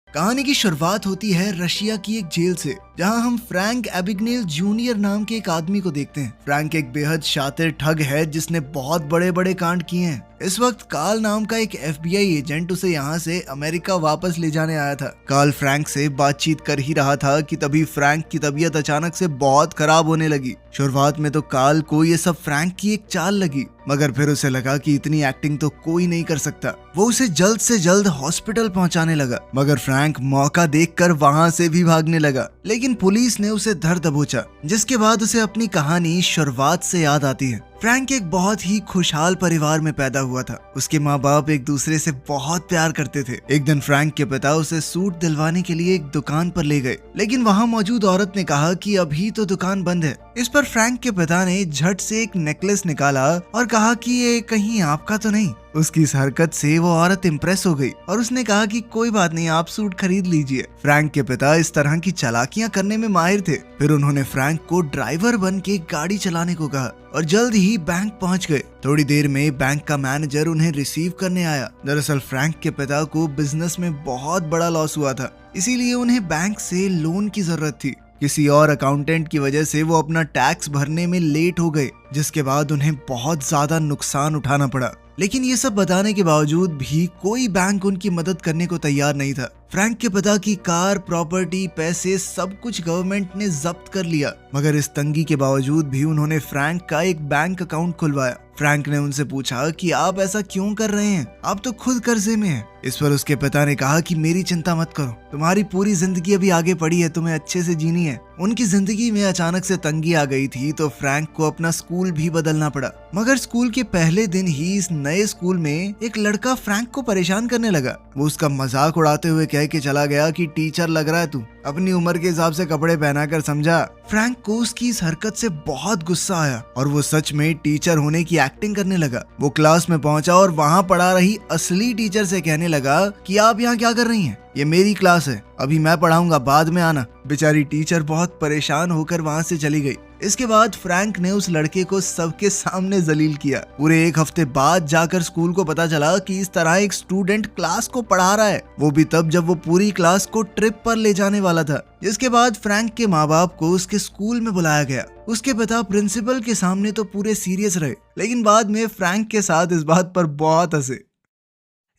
कहानी की शुरुआत होती है रशिया की एक जेल से, जहां हम फ्रैंक एबिगनेल जूनियर नाम के एक आदमी को देखते हैं। फ्रैंक एक बेहद शातिर ठग है जिसने बहुत बड़े बड़े कांड किए हैं। इस वक्त कार्ल नाम का एक FBI एजेंट उसे यहाँ से अमेरिका वापस ले जाने आया था। कार्ल फ्रैंक से बातचीत कर ही रहा था कि तभी फ्रैंक की तबीयत अचानक से बहुत खराब होने लगी। शुरुआत में तो कार्ल को ये सब फ्रैंक की एक चाल लगी, मगर फिर उसे लगा कि इतनी एक्टिंग तो कोई नहीं कर सकता। वो उसे जल्द से जल्द हॉस्पिटल पहुंचाने लगा, मगर फ्रैंक मौका देखकर वहां से भी भागने लगा। लेकिन पुलिस ने उसे धर दबोचा, जिसके बाद उसे अपनी कहानी शुरुआत से याद आती है। फ्रैंक एक बहुत ही खुशहाल परिवार में पैदा हुआ था। उसके माँ बाप एक दूसरे से बहुत प्यार करते थे। एक दिन फ्रैंक के पिता उसे सूट दिलवाने के लिए एक दुकान पर ले गए, लेकिन वहाँ मौजूद औरत ने कहा कि अभी तो दुकान बंद है। इस पर फ्रैंक के पिता ने झट से एक नेकलेस निकाला और कहा कि ये कहीं आपका तो नहीं। उसकी इस हरकत से वो औरत इम्प्रेस हो गई और उसने कहा कि कोई बात नहीं, आप सूट खरीद लीजिए। फ्रैंक के पिता इस तरह की चालाकियां करने में माहिर थे। फिर उन्होंने फ्रैंक को ड्राइवर बन के गाड़ी चलाने को कहा और जल्द ही बैंक पहुंच गए। थोड़ी देर में बैंक का मैनेजर उन्हें रिसीव करने आया। दरअसल फ्रैंक के पिता को बिजनेस में बहुत बड़ा लॉस हुआ था, इसीलिए उन्हें बैंक से लोन की जरूरत थी। किसी और अकाउंटेंट की वजह से वो अपना टैक्स भरने में लेट हो गए, जिसके बाद उन्हें बहुत ज्यादा नुकसान उठाना पड़ा। लेकिन ये सब बताने के बावजूद भी कोई बैंक उनकी मदद करने को तैयार नहीं था। फ्रैंक के पिता की कार, प्रॉपर्टी, पैसे सब कुछ गवर्नमेंट ने जब्त कर लिया, मगर इस तंगी के बावजूद भी उन्होंने फ्रैंक का एक बैंक अकाउंट खुलवाया। फ्रैंक ने उनसे पूछा कि आप ऐसा क्यों कर रहे हैं, आप तो खुद कर्जे में हैं। इस पर उसके पिता ने कहा कि मेरी चिंता मत करो, तुम्हारी पूरी जिंदगी अभी आगे पड़ी है, तुम्हें अच्छे से जीनी है। उनकी जिंदगी में अचानक से तंगी आ गई थी, तो फ्रैंक को अपना स्कूल भी बदलना पड़ा। मगर स्कूल के पहले दिन ही इस नए स्कूल में एक लड़का फ्रैंक को परेशान करने लगा। वो उसका मजाक उड़ाते हुए कह के चला गया कि टीचर लग रहा है तू, अपनी उम्र के हिसाब से कपड़े पहना कर, समझा। फ्रैंक को उसकी इस हरकत से बहुत गुस्सा आया और वो सच में टीचर होने की एक्टिंग करने लगा। वो क्लास में पहुंचा और वहाँ पढ़ा रही असली टीचर से कहने लगा कि आप यहाँ क्या कर रही हैं, ये मेरी क्लास है, अभी मैं पढ़ाऊंगा, बाद में आना। बेचारी टीचर बहुत परेशान होकर वहाँ से चली गई। इसके बाद फ्रैंक ने उस लड़के को सबके सामने जलील किया। पूरे एक हफ्ते बाद जाकर स्कूल को पता चला कि इस तरह एक स्टूडेंट क्लास को पढ़ा रहा है, वो भी तब जब वो पूरी क्लास को ट्रिप पर ले जाने वाला था। जिसके बाद फ्रैंक के माँ बाप को उसके स्कूल में बुलाया गया। उसके पिता प्रिंसिपल के सामने तो पूरे सीरियस रहे, लेकिन बाद में फ्रैंक के साथ इस बात पर बहुत हंसे।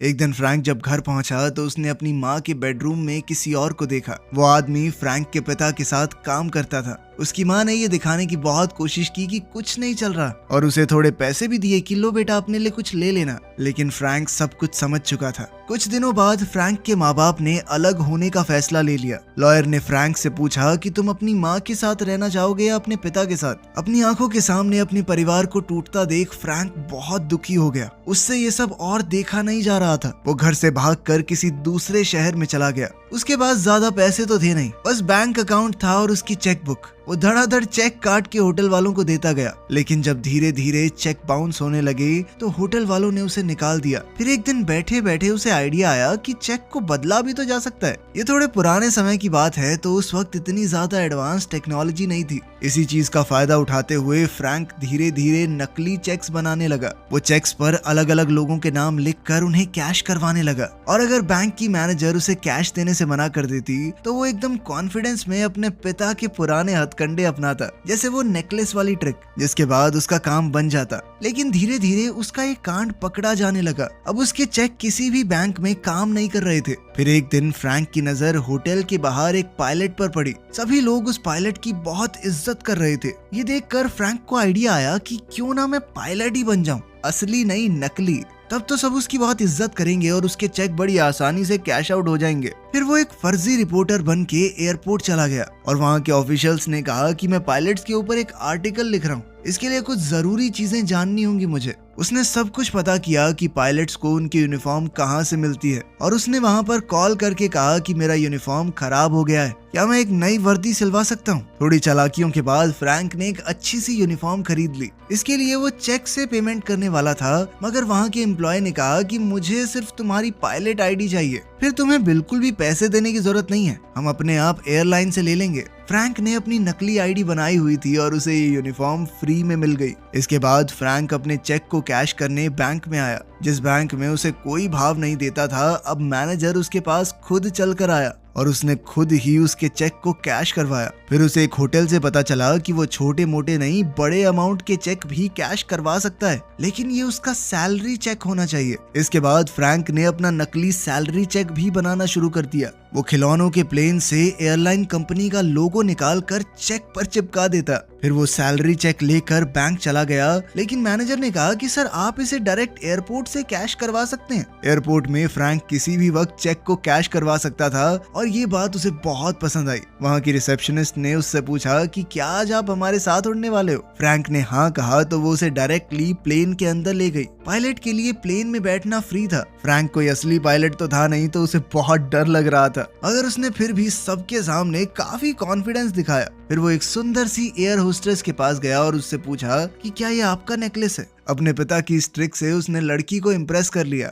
एक दिन फ्रैंक जब घर पहुंचा तो उसने अपनी माँ के बेडरूम में किसी और को देखा। वो आदमी फ्रैंक के पिता के साथ काम करता था। उसकी माँ ने ये दिखाने की बहुत कोशिश की कि कुछ नहीं चल रहा और उसे थोड़े पैसे भी दिए कि लो बेटा अपने लिए कुछ ले लेना, लेकिन फ्रैंक सब कुछ समझ चुका था। कुछ दिनों बाद फ्रैंक के माँ बाप ने अलग होने का फैसला ले लिया। लॉयर ने फ्रैंक से पूछा कि तुम अपनी माँ के साथ रहना चाहोगे या अपने पिता के साथ। अपनी आंखों के सामने अपने परिवार को टूटता देख फ्रैंक बहुत दुखी हो गया। उससे ये सब और देखा नहीं जा रहा था। वो घर से भागकर किसी दूसरे शहर में चला गया। उसके पास ज्यादा पैसे तो थे नहीं, बस बैंक अकाउंट था और उसकी चेकबुक। वो धड़ाधड़ चेक काट के होटल वालों को देता गया, लेकिन जब धीरे धीरे चेक बाउंस होने लगे तो होटल वालों ने उसे निकाल दिया। फिर एक दिन बैठे बैठे उसे आइडिया आया कि चेक को बदला भी तो जा सकता है। ये थोड़े पुराने समय की बात है, तो उस वक्त इतनी ज्यादा एडवांस टेक्नोलॉजी नहीं थी। इसी चीज का फायदा उठाते हुए फ्रैंक धीरे धीरे नकली चेक्स बनाने लगा। वो चेक्स पर अलग अलग लोगों के नाम लिखकर उन्हें कैश करवाने लगा, और अगर बैंक की मैनेजर उसे कैश देने से मना कर देती तो वो एकदम कॉन्फिडेंस में अपने पिता के पुराने हथकंडे अपनाता, जैसे वो नेकलेस वाली ट्रिक, जिसके बाद उसका काम बन जाता। लेकिन धीरे धीरे उसका एक कांड पकड़ा जाने लगा। अब उसके चेक किसी भी बैंक में काम नहीं कर रहे थे। फिर एक दिन फ्रैंक की नजर होटल के बाहर एक पायलट पर पड़ी। सभी लोग उस पायलट की बहुत इज्जत कर रहे थे। ये देखकर फ्रैंक को आइडिया आया कि क्यों ना मैं पायलट ही बन जाऊं, असली नहीं नकली। तब तो सब उसकी बहुत इज्जत करेंगे और उसके चेक बड़ी आसानी से कैश आउट हो जाएंगे। फिर वो एक फर्जी रिपोर्टर बन के एयरपोर्ट चला गया और वहाँ के ऑफिशियल्स ने कहा कि मैं पायलट्स के ऊपर एक आर्टिकल लिख रहा हूँ, इसके लिए कुछ जरूरी चीजें जाननी होंगी मुझे। उसने सब कुछ पता किया कि पायलट्स को उनकी यूनिफॉर्म कहाँ से मिलती है, और उसने वहाँ पर कॉल करके कहा कि मेरा यूनिफॉर्म खराब हो गया है, क्या मैं एक नई वर्दी सिलवा सकता हूँ। थोड़ी चालाकियों के बाद फ्रैंक ने एक अच्छी सी यूनिफॉर्म खरीद ली। इसके लिए वो चेक से पेमेंट करने वाला था, मगर वहाँ के एम्प्लॉय ने कहा कि मुझे सिर्फ तुम्हारी पायलट ID चाहिए, फिर तुम्हें बिल्कुल भी पैसे देने की जरूरत नहीं है, हम अपने आप एयरलाइन से ले लेंगे। फ्रैंक ने अपनी नकली ID बनाई हुई थी और उसे ये यूनिफॉर्म फ्री में मिल गई। इसके बाद फ्रैंक अपने चेक को कैश करने बैंक में आया। जिस बैंक में उसे कोई भाव नहीं देता था, अब मैनेजर उसके पास खुद चल कर आया और उसने खुद ही उसके चेक को कैश करवाया। फिर उसे एक होटल से पता चला कि वो छोटे मोटे नहीं बड़े अमाउंट के चेक भी कैश करवा सकता है, लेकिन ये उसका सैलरी चेक होना चाहिए। इसके बाद फ्रैंक ने अपना नकली सैलरी चेक भी बनाना शुरू कर दिया। वो खिलौनों के प्लेन से एयरलाइन कंपनी का लोगो निकाल कर चेक पर चिपका देता। फिर वो सैलरी चेक लेकर बैंक चला गया, लेकिन मैनेजर ने कहा कि सर आप इसे डायरेक्ट एयरपोर्ट से कैश करवा सकते हैं। एयरपोर्ट में फ्रैंक किसी भी वक्त चेक को कैश करवा सकता था और ये बात उसे बहुत पसंद आई। वहाँ की रिसेप्शनिस्ट ने उससे पूछा कि क्या आज आप हमारे साथ उड़ने वाले हो। फ्रैंक ने हाँ कहा तो वो उसे डायरेक्टली प्लेन के अंदर ले गई। पायलट के लिए प्लेन में बैठना फ्री था। फ्रैंक कोई असली पायलट तो था नहीं, तो उसे बहुत डर लग रहा था, मगर उसने फिर भी सबके सामने काफी कॉन्फिडेंस दिखाया। फिर वो एक सुंदर सी एयर होस्टेस के पास गया और उससे पूछा कि क्या ये आपका नेकलेस है। अपने पिता की इस ट्रिक से उसने लड़की को इम्प्रेस कर लिया।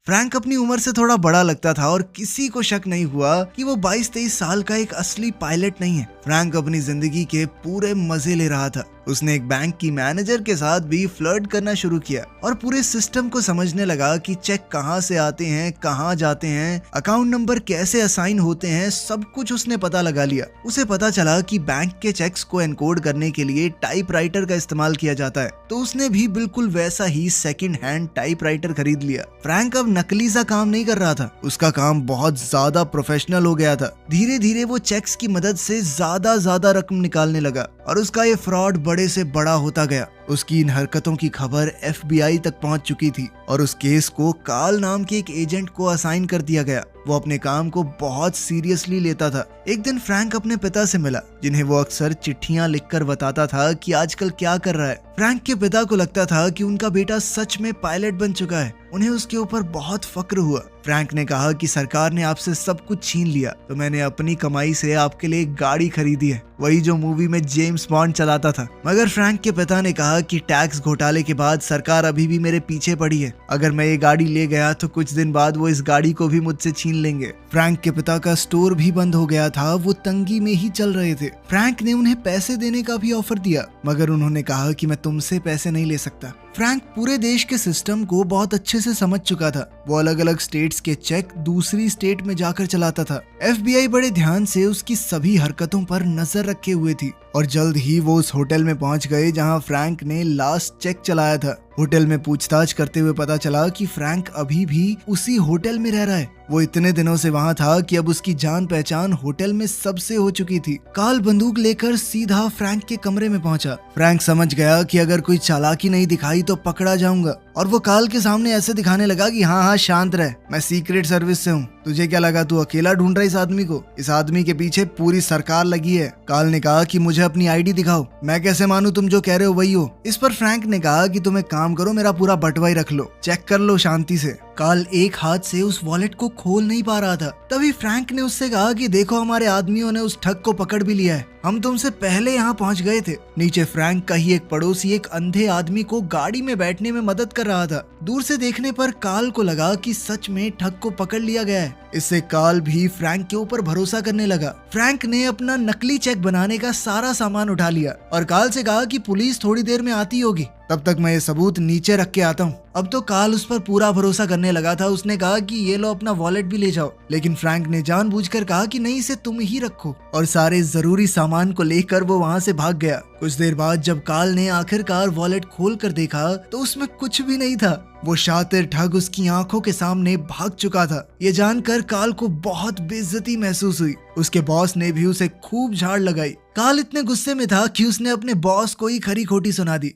फ्रैंक अपनी उम्र से थोड़ा बड़ा लगता था और किसी को शक नहीं हुआ कि वो 22-23 साल का एक असली पायलट नहीं है। फ्रैंक अपनी जिंदगी के पूरे मजे ले रहा था। उसने एक बैंक की मैनेजर के साथ भी फ्लर्ट करना शुरू किया और पूरे सिस्टम को समझने लगा कि चेक कहाँ से आते हैं, कहाँ जाते हैं, अकाउंट नंबर कैसे असाइन होते हैं, सब कुछ उसने पता लगा लिया। उसे पता चला कि बैंक के चेक्स को एनकोड करने के लिए टाइपराइटर का इस्तेमाल किया जाता है, तो उसने भी बिल्कुल वैसा ही सेकंड हैंड टाइपराइटर खरीद लिया। फ्रैंक अब नकली सा काम नहीं कर रहा था, उसका काम बहुत ज्यादा प्रोफेशनल हो गया था। धीरे धीरे वो चेक्स की मदद से ज्यादा रकम निकालने लगा और उसका ये फ्रॉड बड़े से बड़ा होता गया। उसकी इन हरकतों की खबर FBI तक पहुंच चुकी थी और उस केस को काल नाम के एक एजेंट को असाइन कर दिया गया। वो अपने काम को बहुत सीरियसली लेता था। एक दिन फ्रैंक अपने पिता से मिला, जिन्हें वो अक्सर चिट्ठियां लिखकर बताता था कि आजकल क्या कर रहा है। फ्रैंक के पिता को लगता था कि उनका बेटा सच में पायलट बन चुका है। उन्हें उसके ऊपर बहुत फक्र हुआ। फ्रैंक ने कहा कि सरकार ने आपसे सब कुछ छीन लिया, तो मैंने अपनी कमाई से आपके लिए एक गाड़ी खरीदी है, वही जो मूवी में जेम्स बॉन्ड चलाता था। मगर फ्रैंक के पिता ने कहा कि टैक्स घोटाले के बाद सरकार अभी भी मेरे पीछे पड़ी है। अगर मैं ये गाड़ी ले गया तो कुछ दिन बाद वो इस गाड़ी को भी मुझसे छीन लेंगे। फ्रैंक के पिता का स्टोर भी बंद हो गया था, वो तंगी में ही चल रहे थे। फ्रैंक ने उन्हें पैसे देने का भी ऑफर दिया, मगर उन्होंने कहा कि मैं तुमसे पैसे नहीं ले सकता। फ्रैंक पूरे देश के सिस्टम को बहुत अच्छे से समझ चुका था। वो अलग अलग स्टेट्स के चेक दूसरी स्टेट में जाकर चलाता था। FBI बड़े ध्यान से उसकी सभी हरकतों पर नजर रखे हुए थी और जल्द ही वो उस होटल में पहुंच गए जहां फ्रैंक ने लास्ट चेक चलाया था। होटल में पूछताछ करते हुए पता चला कि फ्रैंक अभी भी उसी होटल में रह रहा है। वो इतने दिनों से वहां था कि अब उसकी जान पहचान होटल में सबसे हो चुकी थी। काल बंदूक लेकर सीधा फ्रैंक के कमरे में पहुंचा। फ्रैंक समझ गया कि अगर कोई चालाकी नहीं दिखाई तो पकड़ा जाऊंगा, और वो काल के सामने ऐसे दिखाने लगा कि हाँ शांत रह, मैं सीक्रेट सर्विस से हूँ। तुझे क्या लगा तू अकेला ढूंढ रहा है इस आदमी को? इस आदमी के पीछे पूरी सरकार लगी है। काल ने कहा कि मुझे अपनी ID दिखाओ। मैं कैसे मानूं तुम जो कह रहे हो वही हो? इस पर फ्रैंक ने कहा कि तुम एक काम करो, मेरा पूरा बटवा ही रख लो, चेक कर लो शांति से। काल एक हाथ से उस वॉलेट को खोल नहीं पा रहा था। तभी फ्रैंक ने उससे कहा कि देखो हमारे आदमियों ने उस ठग को पकड़ भी लिया है, हम तुमसे पहले यहाँ पहुँच गए थे। नीचे फ्रैंक का ही एक पड़ोसी एक अंधे आदमी को गाड़ी में बैठने में मदद कर रहा था। दूर से देखने पर काल को लगा कि सच में ठग को पकड़ लिया गया है। इससे काल भी फ्रैंक के ऊपर भरोसा करने लगा। फ्रैंक ने अपना नकली चेक बनाने का सारा सामान उठा लिया और काल से कहा कि पुलिस थोड़ी देर में आती होगी, तब तक मैं ये सबूत नीचे रख के आता हूँ। अब तो काल उस पर पूरा भरोसा करने लगा था। उसने कहा कि ये लो अपना वॉलेट भी ले जाओ, लेकिन फ्रैंक ने जानबूझकर कहा कि नहीं, इसे तुम ही रखो, और सारे जरूरी सामान को लेकर वो वहाँ से भाग गया। कुछ देर बाद जब काल ने आखिरकार वॉलेट खोल कर देखा तो उसमें कुछ भी नहीं था। वो शातिर ठग उसकी आंखों के सामने भाग चुका था। ये जानकर काल को बहुत बेइज्जती महसूस हुई। उसके बॉस ने भी उसे खूब झाड़ लगाई। काल इतने गुस्से में था कि उसने अपने बॉस को ही खरी खोटी सुना दी।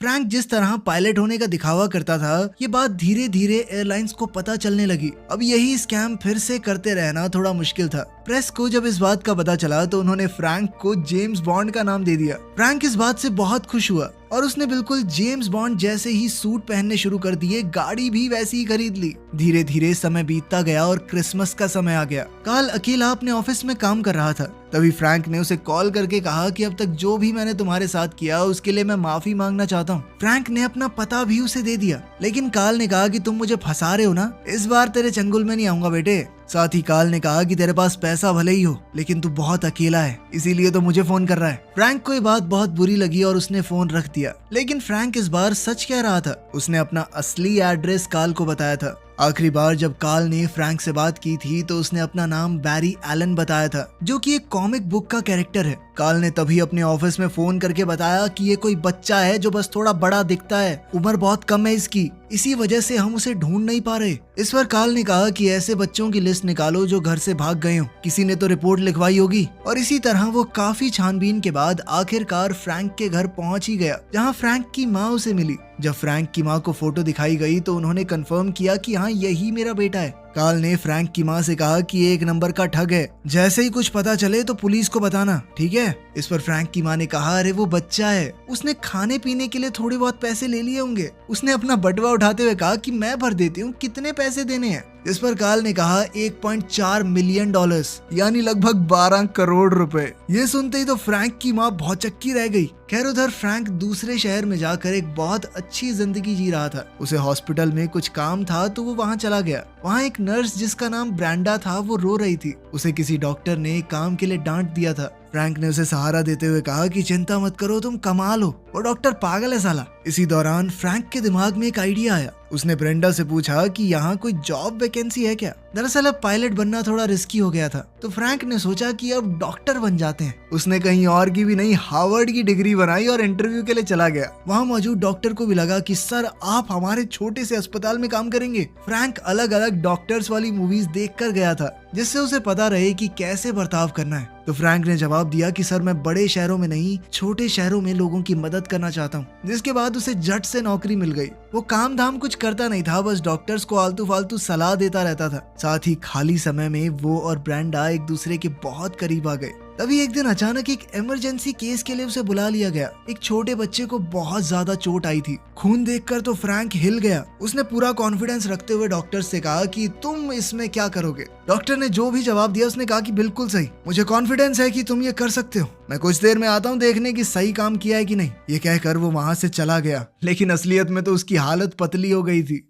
फ्रैंक जिस तरह पायलट होने का दिखावा करता था, ये बात धीरे धीरे एयरलाइंस को पता चलने लगी। अब यही स्कैम फिर से करते रहना थोड़ा मुश्किल था। प्रेस को जब इस बात का पता चला तो उन्होंने फ्रैंक को जेम्स बॉन्ड का नाम दे दिया। फ्रैंक इस बात से बहुत खुश हुआ और उसने बिल्कुल जेम्स बॉन्ड जैसे ही सूट पहनने शुरू कर दिए, गाड़ी भी वैसी ही खरीद ली। धीरे धीरे समय बीतता गया और क्रिसमस का समय आ गया। काल अकेला अपने ऑफिस में काम कर रहा था। तभी फ्रैंक ने उसे कॉल करके कहा कि अब तक जो भी मैंने तुम्हारे साथ किया उसके लिए मैं माफी मांगना चाहता हूँ। फ्रैंक ने अपना पता भी उसे दे दिया, लेकिन काल ने कहा कि तुम मुझे फंसा रहे हो ना, इस बार तेरे चंगुल में नहीं आऊंगा बेटे। साथ ही कार्ल ने कहा कि तेरे पास पैसा भले ही हो लेकिन तू बहुत अकेला है, इसीलिए तो मुझे फोन कर रहा है। फ्रैंक को ये बात बहुत बुरी लगी और उसने फोन रख दिया। लेकिन फ्रैंक इस बार सच कह रहा था, उसने अपना असली एड्रेस कार्ल को बताया था। आखिरी बार जब कार्ल ने फ्रैंक से बात की थी तो उसने अपना नाम बैरी एलन बताया था, जो कि एक कॉमिक बुक का कैरेक्टर है। कार्ल ने तभी अपने ऑफिस में फोन करके बताया कि ये कोई बच्चा है जो बस थोड़ा बड़ा दिखता है, उम्र बहुत कम है इसकी, इसी वजह से हम उसे ढूंढ नहीं पा रहे। इस पर कार्ल ने कहा कि ऐसे बच्चों की लिस्ट निकालो जो घर से भाग गए हो, किसी ने तो रिपोर्ट लिखवाई होगी। और इसी तरह वो काफी छानबीन के बाद आखिरकार फ्रैंक के घर पहुंच ही गया, जहां फ्रैंक की माँ उसे मिली। जब फ्रैंक की माँ को फोटो दिखाई गई तो उन्होंने कंफर्म किया कि हाँ, यही मेरा बेटा है। कार्ल ने फ्रैंक की माँ से कहा कि एक नंबर का ठग है, जैसे ही कुछ पता चले तो पुलिस को बताना, ठीक है। इस पर फ्रैंक की माँ ने कहा, अरे वो बच्चा है, उसने खाने पीने के लिए थोड़े बहुत पैसे ले लिए होंगे। उसने अपना बटुआ उठाते हुए कहा कि मैं भर देती हूँ, कितने पैसे देने हैं। इस पर कार्ल ने कहा 1.4 मिलियन डॉलर्स, यानी लगभग 12 करोड़ रुपए। ये सुनते ही तो फ्रैंक की माँ बहुत चक्की रह गई। खैर उधर फ्रैंक दूसरे शहर में जाकर एक बहुत अच्छी जिंदगी जी रहा था। उसे हॉस्पिटल में कुछ काम था तो वो वहाँ चला गया। वहाँ एक नर्स जिसका नाम ब्रेंडा था वो रो रही थी। उसे किसी डॉक्टर ने काम के लिए डांट दिया था। फ्रैंक ने उसे सहारा देते हुए कहा कि चिंता मत करो, तुम कमाल हो, वो डॉक्टर पागल है साला। इसी दौरान फ्रैंक के दिमाग में एक आइडिया आया। उसने ब्रेंडा से पूछा कि यहाँ कोई जॉब वैकेंसी है क्या। दरअसल अब पायलट बनना थोड़ा रिस्की हो गया था, तो फ्रैंक ने सोचा कि अब डॉक्टर बन जाते हैं। उसने कहीं और की भी नहीं, हार्वर्ड की डिग्री बनाई और इंटरव्यू के लिए चला गया। वहाँ मौजूद डॉक्टर को भी लगा कि सर आप हमारे छोटे से अस्पताल में काम करेंगे। फ्रैंक अलग अलग डॉक्टर्स वाली मूवीज देख कर गया था, जिससे उसे पता रहे कि कैसे बर्ताव करना है। तो फ्रैंक ने जवाब दिया कि सर मैं बड़े शहरों में नहीं, छोटे शहरों में लोगों की मदद करना चाहता हूँ। जिसके बाद उसे झट से नौकरी मिल गई। वो काम धाम कुछ करता नहीं था, बस डॉक्टर्स को आलतू फालतू सलाह देता रहता था। साथ ही खाली समय में वो और ब्रेंडा एक दूसरे के बहुत करीब आ गए। तभी एक दिन अचानक एक इमरजेंसी केस के लिए उसे बुला लिया गया। एक छोटे बच्चे को बहुत ज्यादा चोट आई थी। खून देखकर तो फ्रैंक हिल गया। उसने पूरा कॉन्फिडेंस रखते हुए डॉक्टर से कहा कि तुम इसमें क्या करोगे। डॉक्टर ने जो भी जवाब दिया उसने कहा कि बिल्कुल सही, मुझे कॉन्फिडेंस है कि तुम ये कर सकते हो। मैं कुछ देर में आता हूँ देखने की सही काम किया है कि नहीं। ये कहकर वो वहां से चला गया, लेकिन असलियत में तो उसकी हालत पतली हो गई थी।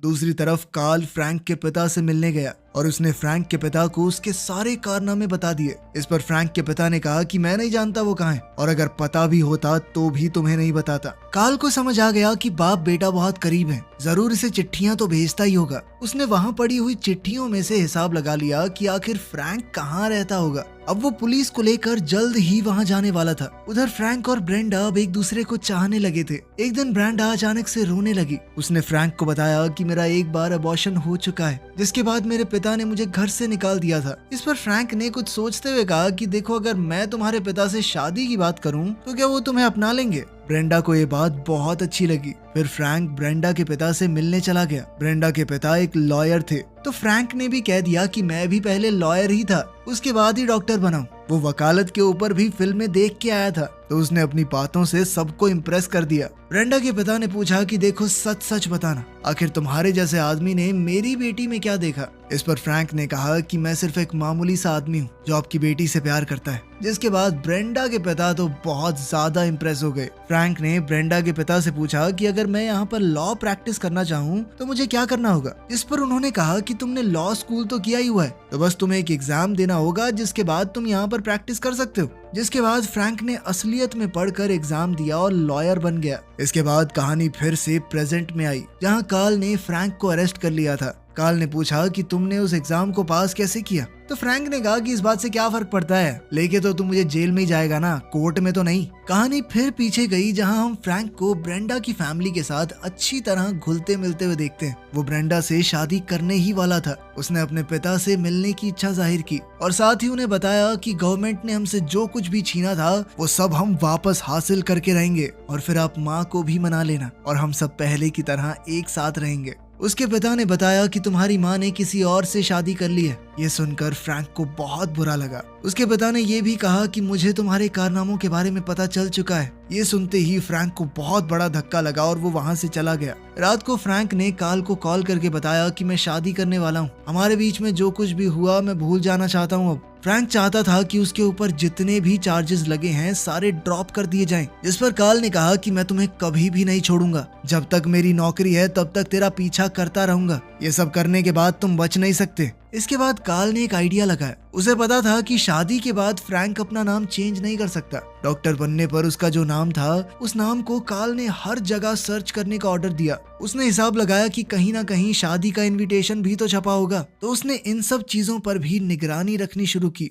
दूसरी तरफ कार्ल फ्रैंक के पिता से मिलने गया और उसने फ्रैंक के पिता को उसके सारे कारनामे बता दिए। इस पर फ्रैंक के पिता ने कहा कि मैं नहीं जानता वो कहाँ है, और अगर पता भी होता तो भी तुम्हें नहीं बताता। कार्ल को समझ आ गया कि बाप बेटा बहुत करीब हैं, जरूर इसे चिट्ठियां तो भेजता ही होगा। उसने वहां पड़ी हुई चिट्ठियों में से हिसाब लगा लिया कि आखिर फ्रैंक कहाँ रहता होगा। अब वो पुलिस को लेकर जल्द ही वहां जाने वाला था। उधर फ्रैंक और ब्रेंडा अब एक दूसरे को चाहने लगे थे। एक दिन ब्रेंडा अचानक से रोने लगी। उसने फ्रैंक को बताया कि मेरा एक बार अबॉर्शन हो चुका है, जिसके बाद मेरे पिता ने मुझे घर से निकाल दिया था। इस पर फ्रैंक ने कुछ सोचते हुए कहा कि देखो, अगर मैं तुम्हारे पिता से शादी की बात करूं तो क्या वो तुम्हें अपना लेंगे। ब्रेंडा को ये बात बहुत अच्छी लगी। फिर फ्रैंक ब्रेंडा के पिता से मिलने चला गया। ब्रेंडा के पिता एक लॉयर थे, तो फ्रैंक ने भी कह दिया कि मैं भी पहले लॉयर ही था, उसके बाद ही डॉक्टर बना। वो वकालत के ऊपर भी फिल्में देख के आया था, तो उसने अपनी बातों से सबको इम्प्रेस कर दिया। ब्रेंडा के पिता ने पूछा कि देखो, सच सच बताना, आखिर तुम्हारे जैसे आदमी ने मेरी बेटी में क्या देखा। इस पर फ्रैंक ने कहा कि मैं सिर्फ एक मामूली सा आदमी हूँ जो आपकी बेटी से प्यार करता है। जिसके बाद ब्रेंडा के पिता तो बहुत ज्यादा इम्प्रेस हो गए। फ्रैंक ने ब्रेंडा के पिता से पूछा कि अगर मैं यहाँ पर लॉ प्रैक्टिस करना चाहूँ तो मुझे क्या करना होगा। इस पर उन्होंने कहा कि तुमने लॉ स्कूल तो किया ही हुआ है, तो बस तुम्हें एक एग्जाम देना होगा, जिसके बाद तुम यहाँ पर प्रैक्टिस कर सकते हो। जिसके बाद फ्रैंक ने असलियत में पढ़कर एग्जाम दिया और लॉयर बन गया। इसके बाद कहानी फिर से प्रेजेंट में आई, जहाँ कार्ल ने फ्रैंक को अरेस्ट कर लिया था। कार्ल ने पूछा कि तुमने उस एग्जाम को पास कैसे किया। तो फ्रैंक ने कहा कि इस बात से क्या फर्क पड़ता है, लेके तो तुम मुझे जेल में ही जाएगा ना, कोर्ट में तो नहीं। कहानी फिर पीछे गई, जहां हम फ्रैंक को ब्रेंडा की फैमिली के साथ अच्छी तरह घुलते मिलते हुए देखते हैं। वो ब्रेंडा से शादी करने ही वाला था। उसने अपने पिता से मिलने की इच्छा जाहिर की और साथ ही उन्हें बताया कि गवर्नमेंट ने हमसे जो कुछ भी छीना था वो सब हम वापस हासिल करके रहेंगे, और फिर आप माँ को भी मना लेना और हम सब पहले की तरह एक साथ रहेंगे। उसके पिता ने बताया कि तुम्हारी माँ ने किसी और से शादी कर ली है। ये सुनकर फ्रैंक को बहुत बुरा लगा। उसके पिता ने ये भी कहा कि मुझे तुम्हारे कारनामों के बारे में पता चल चुका है। ये सुनते ही फ्रैंक को बहुत बड़ा धक्का लगा और वो वहाँ से चला गया। रात को फ्रैंक ने कार्ल को कॉल करके बताया कि मैं शादी करने वाला हूँ, हमारे बीच में जो कुछ भी हुआ मैं भूल जाना चाहता हूँ। अब फ्रैंक चाहता था कि उसके ऊपर जितने भी चार्जेस लगे हैं सारे ड्रॉप कर दिए जाएं। जिस पर कार्ल ने कहा कि मैं तुम्हें कभी भी नहीं छोड़ूंगा, जब तक मेरी नौकरी है तब तक तेरा पीछा करता रहूंगा, ये सब करने के बाद तुम बच नहीं सकते। इसके बाद कार्ल ने एक आइडिया लगाया। उसे पता था कि शादी के बाद फ्रैंक अपना नाम चेंज नहीं कर सकता। डॉक्टर बनने पर उसका जो नाम था, उस नाम को कार्ल ने हर जगह सर्च करने का ऑर्डर दिया। उसने हिसाब लगाया कि कहीं ना कहीं शादी का इनविटेशन भी तो छपा होगा, तो उसने इन सब चीजों पर भी निगरानी रखनी शुरू की।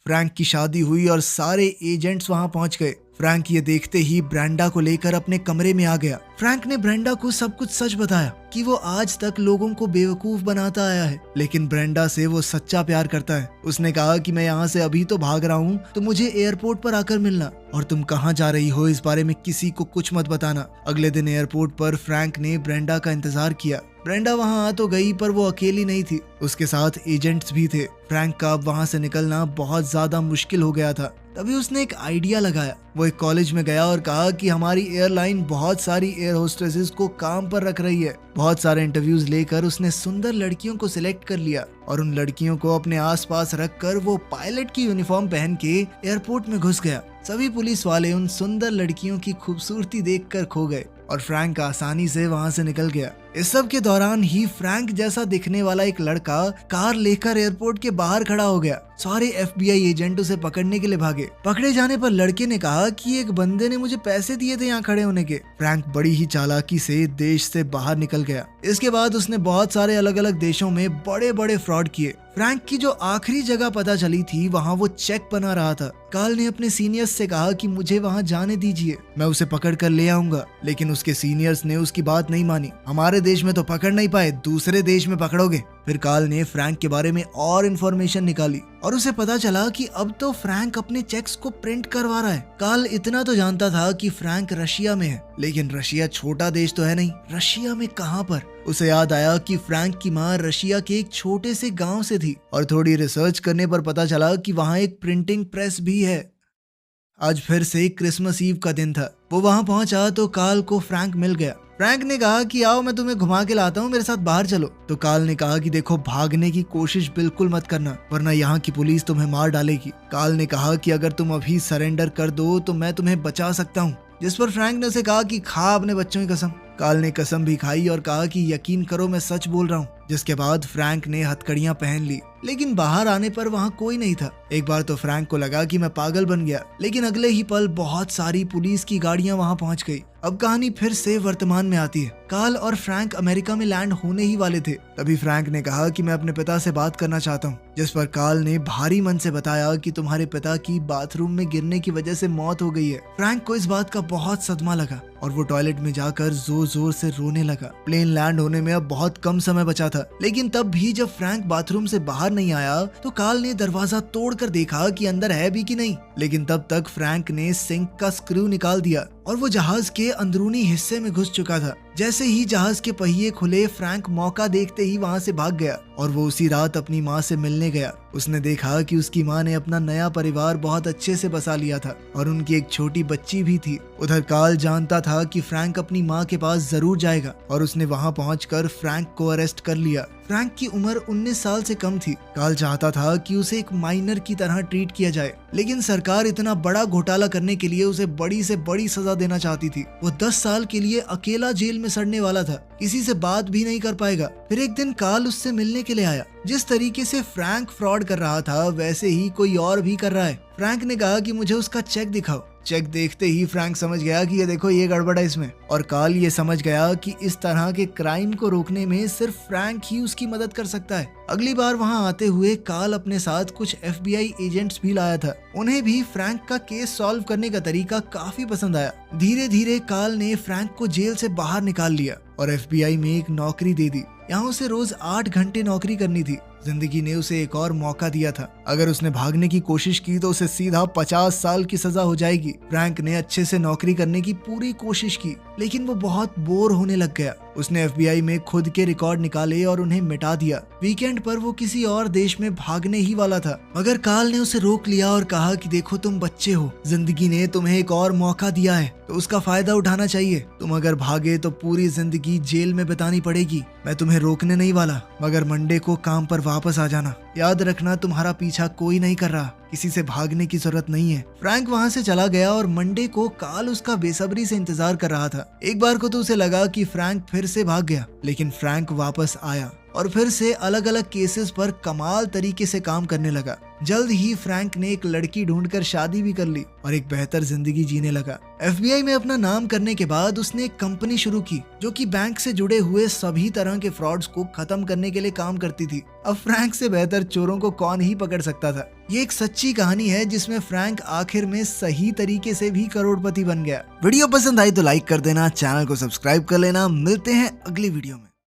फ्रैंक की शादी हुई और सारे एजेंट्स वहां पहुंच गए। फ्रैंक ये देखते ही ब्रेंडा को लेकर अपने कमरे में आ गया। फ्रैंक ने ब्रेंडा को सब कुछ सच बताया कि वो आज तक लोगों को बेवकूफ बनाता आया है, लेकिन ब्रेंडा से वो सच्चा प्यार करता है। उसने कहा कि मैं यहाँ से अभी तो भाग रहा हूँ, तो मुझे एयरपोर्ट पर आकर मिलना, और तुम कहाँ जा रही हो इस बारे में किसी को कुछ मत बताना। अगले दिन एयरपोर्ट पर फ्रैंक ने ब्रेंडा का इंतजार किया। ब्रेंडा वहां आ तो गई, पर वो अकेली नहीं थी, उसके साथ एजेंट्स भी थे। फ्रैंक का अब वहां से निकलना बहुत ज्यादा मुश्किल हो गया था। तभी उसने एक आइडिया लगाया। वो एक कॉलेज में गया और कहा कि हमारी एयरलाइन बहुत सारी एयर होस्टेसेस को काम पर रख रही है। बहुत सारे इंटरव्यूज लेकर उसने सुंदर लड़कियों को सिलेक्ट कर लिया और उन लड़कियों को अपने आसपास रखकर वो पायलट की यूनिफॉर्म पहन के एयरपोर्ट में घुस गया। सभी पुलिस वाले उन सुंदर लड़कियों की खूबसूरती देखकर खो गए और फ्रैंक आसानी से वहां से निकल गया। इस सब के दौरान ही फ्रैंक जैसा दिखने वाला एक लड़का कार लेकर एयरपोर्ट के बाहर खड़ा हो गया। सारे FBI एजेंट उसे पकड़ने के लिए भागे। पकड़े जाने पर लड़के ने कहा कि एक बंदे ने मुझे पैसे दिए थे यहाँ खड़े होने के। फ्रैंक बड़ी ही चालाकी से देश से बाहर निकल गया। इसके बाद उसने बहुत सारे अलग अलग देशों में बड़े बड़े फ्रॉड किए। फ्रैंक की जो आखिरी जगह पता चली थी, वहाँ वो चेक बना रहा था। कार्ल ने अपने सीनियर्स से कहा कि मुझे वहाँ जाने दीजिए, मैं उसे पकड़ कर ले आऊंगा, लेकिन उसके सीनियर्स ने उसकी बात नहीं मानी। हमारे देश में तो पकड़ नहीं पाए, दूसरे देश में पकड़ोगे। फिर कार्ल ने फ्रैंक के बारे में और इन्फॉर्मेशन निकाली और उसे पता चला कि अब तो फ्रैंक अपने चेक्स को प्रिंट करवा रहा है। कार्ल इतना तो जानता था कि फ्रैंक रशिया में है, लेकिन रशिया छोटा देश तो है नहीं, रशिया में कहाँ पर। उसे याद आया कि फ्रैंक की माँ रशिया के एक छोटे से गांव से थी और थोड़ी रिसर्च करने पर पता चला कि वहाँ एक प्रिंटिंग प्रेस भी है। आज फिर से क्रिसमस ईव का दिन था। वो वहां पहुंचा तो कार्ल को फ्रैंक मिल गया। फ्रैंक ने कहा कि आओ मैं तुम्हें घुमा के लाता हूँ, मेरे साथ बाहर चलो। तो कार्ल ने कहा कि देखो, भागने की कोशिश बिल्कुल मत करना, वरना यहाँ की पुलिस तुम्हें मार डालेगी। कार्ल ने कहा कि अगर तुम अभी सरेंडर कर दो तो मैं तुम्हें बचा सकता हूँ। जिस पर फ्रैंक ने उसे कहा कि खा अपने बच्चों की कसम। कार्ल ने कसम भी खाई और कहा कि यकीन करो मैं सच बोल रहा हूँ। जिसके बाद फ्रैंक ने हथकड़ियां पहन ली, लेकिन बाहर आने पर वहाँ कोई नहीं था। एक बार तो फ्रैंक को लगा कि मैं पागल बन गया, लेकिन अगले ही पल बहुत सारी पुलिस की गाड़ियां वहाँ पहुँच गई। अब कहानी फिर से वर्तमान में आती है। कार्ल और फ्रैंक अमेरिका में लैंड होने ही वाले थे। तभी फ्रैंक ने कहा कि मैं अपने पिता से बात करना चाहता हूँ। जिस पर कार्ल ने भारी मन से बताया कि तुम्हारे पिता की बाथरूम में गिरने की वजह से मौत हो गई है। फ्रैंक को इस बात का बहुत सदमा लगा और वो टॉयलेट में जाकर जोर जोर से रोने लगा। प्लेन लैंड होने में अब बहुत कम समय बचा था, लेकिन तब भी जब फ्रैंक बाथरूम से बाहर नहीं आया तो कार्ल ने दरवाजा तोड़कर देखा कि अंदर है भी कि नहीं। लेकिन तब तक फ्रैंक ने सिंक का स्क्रू निकाल दिया और वो जहाज के अंदरूनी हिस्से में घुस चुका था। जैसे ही जहाज के पहिए खुले, फ्रैंक मौका देखते ही वहाँ से भाग गया और वो उसी रात अपनी माँ से मिलने गया। उसने देखा कि उसकी माँ ने अपना नया परिवार बहुत अच्छे से बसा लिया था और उनकी एक छोटी बच्ची भी थी। उधर कार्ल जानता था कि फ्रैंक अपनी माँ के पास जरूर जाएगा और उसने वहाँ पहुंचकर फ्रैंक को अरेस्ट कर लिया। फ्रैंक की उम्र 19 साल से कम थी। कार्ल चाहता था कि उसे एक माइनर की तरह ट्रीट किया जाए, लेकिन सरकार इतना बड़ा घोटाला करने के लिए उसे बड़ी से बड़ी सजा देना चाहती थी। वो 10 साल के लिए अकेला जेल में सड़ने वाला था, किसी से बात भी नहीं कर पाएगा। फिर एक दिन कार्ल उससे मिलने के लिए आया। जिस तरीके से फ्रैंक फ्रॉड कर रहा था, वैसे ही कोई और भी कर रहा है। फ्रैंक ने कहा कि मुझे उसका चेक दिखाओ। चेक देखते ही फ्रैंक समझ गया कि ये देखो, ये गड़बड़ है इसमें। और कार्ल ये समझ गया कि इस तरह के क्राइम को रोकने में सिर्फ फ्रैंक ही उसकी मदद कर सकता है। अगली बार वहां आते हुए कार्ल अपने साथ कुछ FBI एजेंट्स भी लाया था। उन्हें भी फ्रैंक का केस सॉल्व करने का तरीका काफी पसंद आया। धीरे धीरे कार्ल ने फ्रैंक को जेल से बाहर निकाल लिया और FBI में एक नौकरी दे दी। यहाँ उसे रोज 8 घंटे नौकरी करनी थी। जिंदगी ने उसे एक और मौका दिया था। अगर उसने भागने की कोशिश की तो उसे सीधा 50 साल की सजा हो जाएगी। फ्रैंक ने अच्छे से नौकरी करने की पूरी कोशिश की, लेकिन वो बहुत बोर होने लग गया। उसने FBI में खुद के रिकॉर्ड निकाले और उन्हें मिटा दिया। वीकेंड पर वो किसी और देश में भागने ही वाला था, मगर कार्ल ने उसे रोक लिया और कहा कि देखो, तुम बच्चे हो, जिंदगी ने तुम्हें एक और मौका दिया है तो उसका फायदा उठाना चाहिए। तुम अगर भागे तो पूरी जिंदगी जेल में बितानी पड़ेगी। मैं तुम्हें रोकने नहीं वाला, मगर मंडे को काम पर वापस आ जाना। याद रखना, तुम्हारा पीछा कोई नहीं कर रहा, किसी से भागने की जरूरत नहीं है। फ्रैंक वहां से चला गया और मंडे को कार्ल उसका बेसब्री से इंतजार कर रहा था। एक बार को तो उसे लगा कि फ्रैंक फिर से भाग गया, लेकिन फ्रैंक वापस आया और फिर से अलग अलग केसेस पर कमाल तरीके से काम करने लगा। जल्द ही फ्रैंक ने एक लड़की ढूंढकर शादी भी कर ली और एक बेहतर जिंदगी जीने लगा। FBI में अपना नाम करने के बाद उसने एक कंपनी शुरू की जो कि बैंक से जुड़े हुए सभी तरह के फ्रॉड्स को खत्म करने के लिए काम करती थी। अब फ्रैंक से बेहतर चोरों को कौन ही पकड़ सकता था। ये एक सच्ची कहानी है जिसमें फ्रैंक आखिर में सही तरीके से भी करोड़पति बन गया। वीडियो पसंद आई तो लाइक कर देना, चैनल को सब्सक्राइब कर लेना। मिलते हैं अगली वीडियो में।